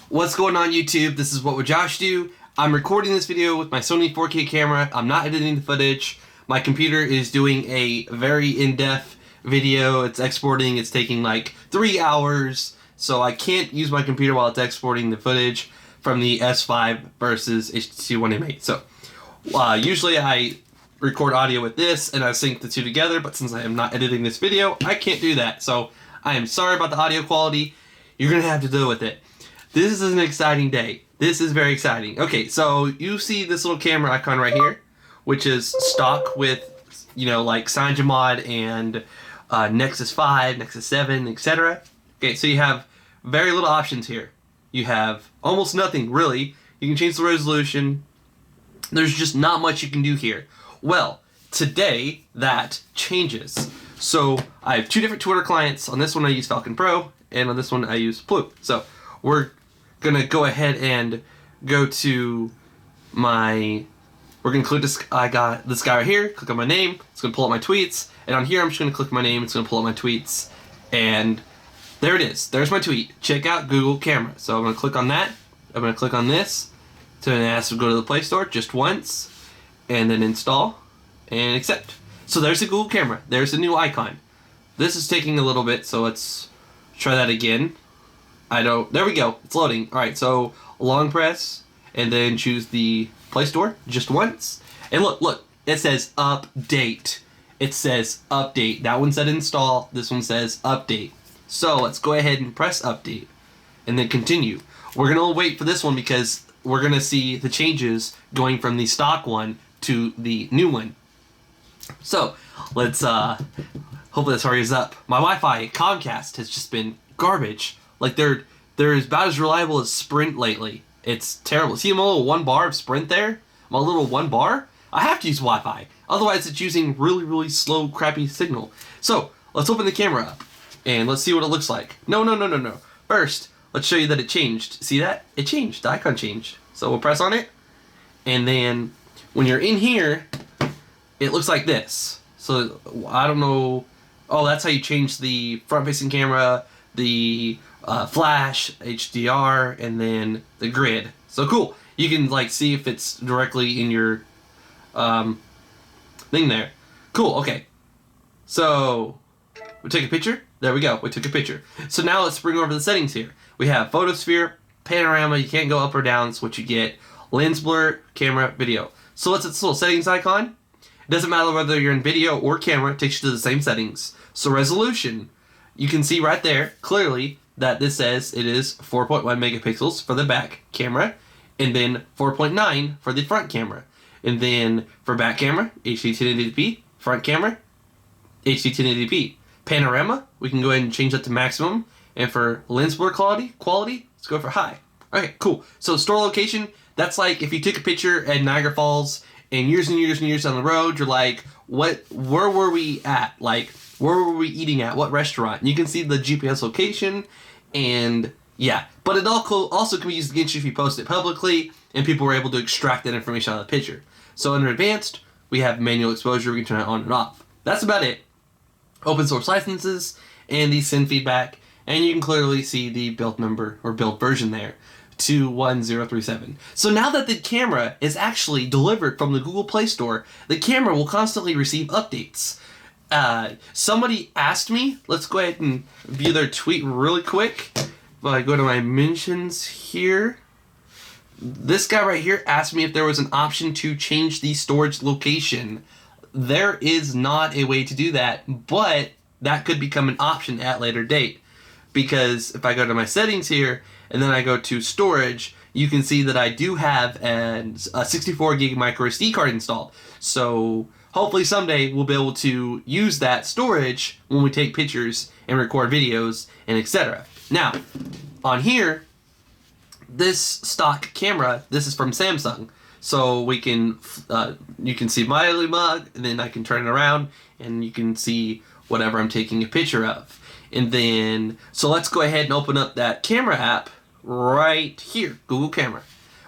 What's going on YouTube? This is wwjoshdew. I'm recording this video with my Sony 4K camera. I'm not editing the footage. My computer is doing a very in-depth video. It's exporting. It's taking like 3 hours. So I can't use my computer while it's exporting the footage from the S5 versus HTC One M8. So usually I record audio with this and I sync the two together, but since I am not editing this video, I can't do that. So I am sorry about the audio quality. You're going to have to deal with it. This is an exciting day. This is very exciting. Okay, so you see this little camera icon right here, which is stock with, like CyanogenMod and Nexus 5, Nexus 7, etc. Okay, so you have very little options here. You have almost nothing, really. You can change the resolution. There's just not much you can do here. Well, today that changes. So I have two different Twitter clients. On this one I use Falcon Pro, and on this one I use Blue. So we're gonna go ahead and go to we're gonna click this. I got this guy right here. Click on my name. It's gonna pull up my tweets, and on here I'm just gonna click my name. It's gonna pull up my tweets, and there it is. There's my tweet. Check out Google Camera. So I'm gonna click on that. I'm gonna click on this. So it asks to go to the Play Store just once, and then install and accept. So there's the Google Camera. There's the new icon. This is taking a little bit, so let's try that again. There we go. It's loading. All right, so long press and then choose the Play Store just once. And look, it says update. It says update. That one said install. This one says update. So let's go ahead and press update and then continue. We're going to wait for this one because we're going to see the changes going from the stock one to the new one. So let's hopefully this hurries up. My Wi-Fi Comcast has just been garbage. Like they're about as reliable as Sprint lately. It's terrible. See my little 1 bar of Sprint there? My little 1 bar? I have to use Wi-Fi. Otherwise it's using really slow, crappy signal. So let's open the camera up and let's see what it looks like. No. First, let's show you that it changed. See that? It changed. The icon changed. So we'll press on it, and then when you're in here, it looks like this. So I don't know. Oh, that's how you change the front-facing camera, the flash, HDR, and then the grid. So cool. You can see if it's directly in your thing there. Cool. Okay. So we take a picture. There we go. We took a picture. So now let's bring over the settings here. We have photosphere, panorama. You can't go up or down. It's what you get. Lens blur, camera, video. So what's this little settings icon? It doesn't matter whether you're in video or camera. It takes you to the same settings. So resolution. You can see right there clearly that this says it is 4.1 megapixels for the back camera, and then 4.9 for the front camera. And then for back camera, HD 1080p, front camera, HD 1080p. Panorama, we can go ahead and change that to maximum. And for lens blur quality, let's go for high. Okay, cool. So store location, that's like if you took a picture at Niagara Falls and years down the road, you're like, where were we at? Like, where were we eating at? What restaurant? And you can see the GPS location, and yeah. But it also can be used against you if you post it publicly, and people were able to extract that information out of the picture. So under advanced, we have manual exposure. We can turn it on and off. That's about it. Open source licenses, and the send feedback, and you can clearly see the build number or build version there. 21037. So now that the camera is actually delivered from the Google Play Store, the camera will constantly receive updates. Somebody asked me, let's go ahead and view their tweet really quick. If I go to my mentions here, this guy right here asked me if there was an option to change the storage location. There is not a way to do that, but that could become an option at a later date. Because if I go to my settings here, and then I go to storage, you can see that I do have a 64 gig micro SD card installed. So hopefully someday we'll be able to use that storage when we take pictures and record videos and etc. Now, on here, this stock camera, this is from Samsung. So we can, you can see my mug, and then I can turn it around, and you can see whatever I'm taking a picture of. And then, so let's go ahead and open up that camera app right here, Google Camera.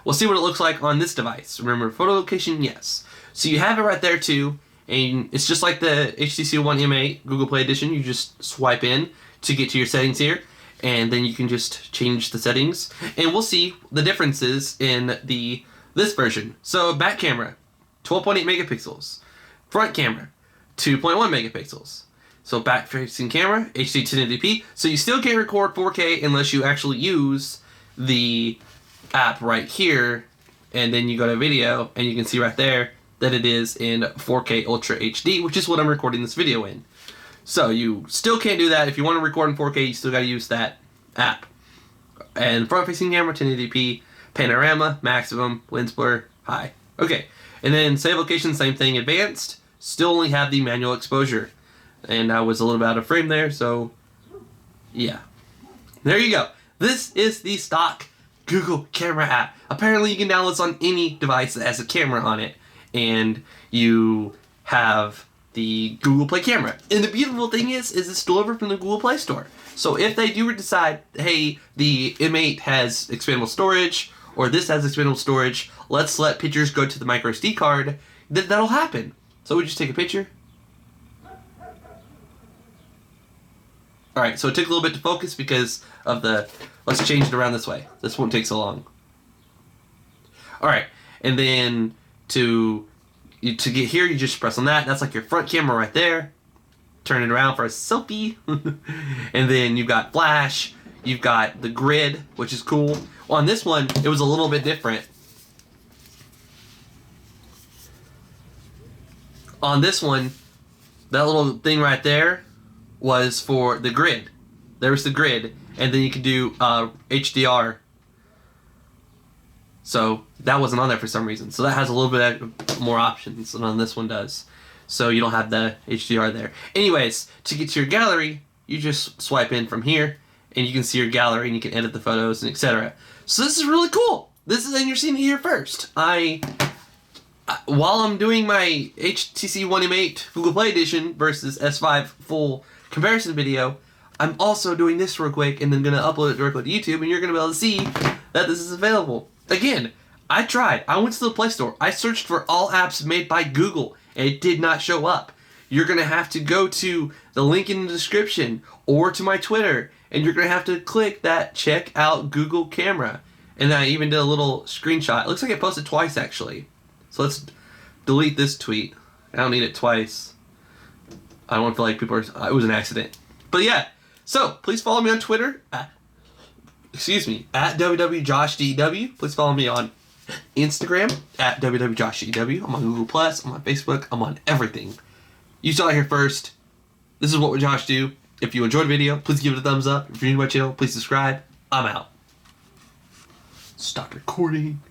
We'll see what it looks like on this device. Remember, photo location, yes. So you have it right there too, and it's just like the HTC One M8 Google Play Edition. You just swipe in to get to your settings here. and then you can just change the settings, and we'll see the differences in this version. So back camera, 12.8 megapixels. Front camera, 2.1 megapixels. So back facing camera, HD 1080p. So you still can't record 4K unless you actually use the app right here, and then you go to video, and you can see right there that it is in 4K Ultra HD, which is what I'm recording this video in. So you still can't do that. If you want to record in 4K, you still got to use that app. And front-facing camera, 1080p, panorama, maximum, lens blur, high. Okay, and then save location, same thing, advanced. Still only have the manual exposure. And I was a little bit out of frame there, so yeah. There you go. This is the stock Google camera app. Apparently you can download this on any device that has a camera on it, and you have the Google Play camera. And the beautiful thing is it's delivered from the Google Play Store. So if they do decide, hey, the M8 has expandable storage, or this has expandable storage, let's let pictures go to the micro SD card, that'll happen. So we just take a picture. Alright, so it took a little bit to focus because of let's change it around this way. This won't take so long. Alright, and then to get here, you just press on that. That's like your front camera right there. Turn it around for a selfie. And then you've got flash. You've got the grid, which is cool. Well, on this one, it was a little bit different. On this one, that little thing right there was for the grid. There was the grid, and then you could do HDR. So that wasn't on there for some reason. So that has a little bit more options than on this one does. So you don't have the HDR there. Anyways, to get to your gallery, you just swipe in from here, and you can see your gallery, and you can edit the photos, and etc. So this is really cool. And you're seeing it here first. While I'm doing my HTC One M8 Google Play Edition versus S5 full comparison video, I'm also doing this real quick, and then gonna upload it directly to YouTube, and you're gonna be able to see that this is available. Again, I tried. I went to the Play Store. I searched for all apps made by Google, and it did not show up. You're gonna have to go to the link in the description or to my Twitter, and you're gonna have to click that check out Google camera. And I even did a little screenshot. It looks like I posted twice actually. So let's delete this tweet. I don't need it twice. I don't want to feel like people are, it was an accident. But yeah, so please follow me on Twitter at wwjoshdew. Please follow me on Instagram at wwjoshdew. I'm on Google+, I'm on Facebook, I'm on everything. You saw it here first. This is What Would Josh Do? If you enjoyed the video, please give it a thumbs up. If you're new to my channel, please subscribe. I'm out. Stop recording.